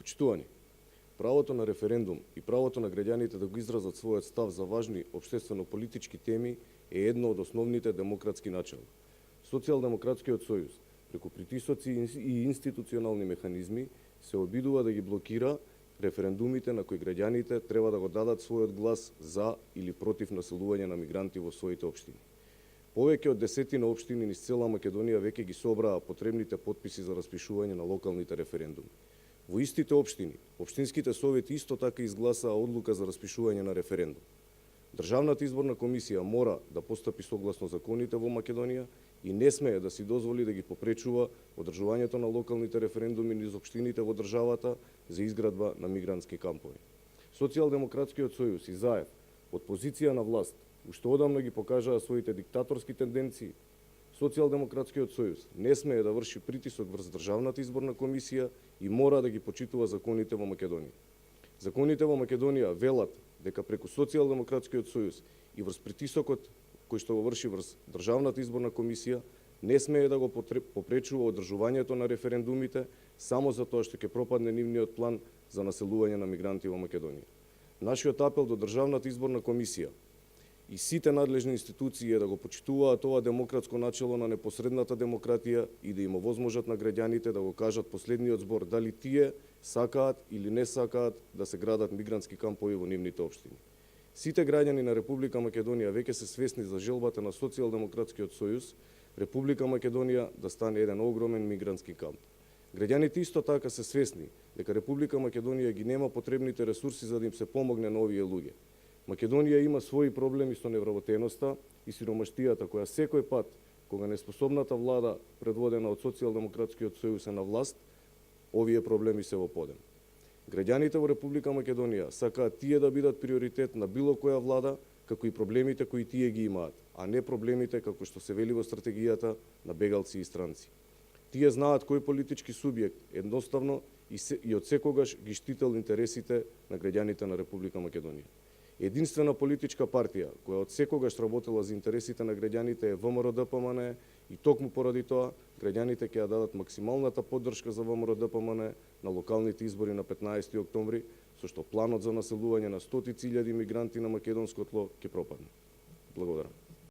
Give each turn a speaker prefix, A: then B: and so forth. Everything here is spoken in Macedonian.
A: Почитувани, правото на референдум и правото на граѓаните да го изразат својот став за важни општествено-политички теми е едно од основните демократски начела. Социјалдемократскиот сојуз, преку притисоци и институционални механизми, се обидува да ги блокира референдумите на кои граѓаните треба да го дадат својот глас за или против населување на мигранти во своите општини. Повеќе од 10 општини низ цела Македонија веќе ги собраа потребните потписи за распишување на локалните референдуми. Во истите општини, општинските совети исто така изгласаа одлука за распишување на референдум. Државната изборна комисија мора да постапи согласно законите во Македонија и не смее да си дозволи да ги попречува одржувањето на локалните референдуми низ општините во државата за изградба на мигрантски кампови. Социјалдемократскиот сојуз и ЗАЕВ од позиција на власт уште одамна ги покажаа своите диктаторски тенденции. Социјалдемократскиот сојуз не смее да врши притисок врз државната изборна комисија и мора да ги почитува законите во Македонија. Законите во Македонија велат дека преку Социјалдемократскиот сојуз и врз притисокот кој што го врши врз државната изборна комисија не смее да го попречува одржувањето на референдумите само за тоа што ќе пропадне нивниот план за населување на мигранти во Македонија. Нашиот апел до државната изборна комисија и сите надлежни институции е да го почитуваат ова демократско начело на непосредната демократија и да им овозможат на граѓаните да го кажат последниот збор дали тие сакаат или не сакаат да се градат мигрантски кампови во нивните општини. Сите граѓани на Република Македонија веќе се свесни за желбата на Социјалдемократскиот сојуз Република Македонија да стане еден огромен мигрантски камп. Граѓаните исто така се свесни дека Република Македонија ги нема потребните ресурси за да им се помогне на овие луѓе. Македонија има своји проблеми со невработеноста и сиромаштијата која секој пат кога неспособната влада предводена од Социјалдемократскиот сојуз е на власт, овие проблеми се во подем. Граѓаните во Република Македонија сакаат тие да бидат приоритет на било која влада, како и проблемите кои тие ги имаат, а не проблемите како што се вели во стратегијата на бегалци и странци. Тие знаат кој политички субјект едноставно и од секогаш ги штител интересите на граѓаните на Република Македонија. Единствена политичка партија која од секогаш работела за интересите на граѓаните е ВМРО-ДПМН и токму поради тоа граѓаните ќе ја дадат максималната поддршка за ВМРО-ДПМН на локалните избори на 15 октомври, со што планот за населување на стотици илјади мигранти на македонско тло ќе пропадне. Благодарам.